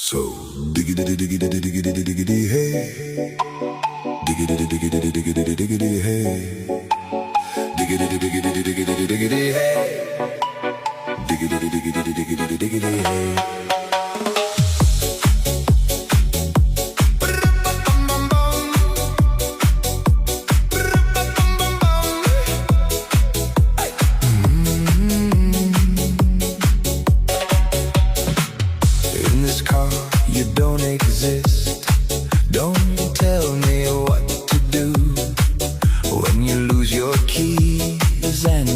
So diggity diggity diggity diggity hey, diggity diggity diggity diggity hey, diggity diggity diggity diggity hey, diggity diggity diggity diggity hey. In this car, you don't exist. Don't tell me what to do when you lose your keys and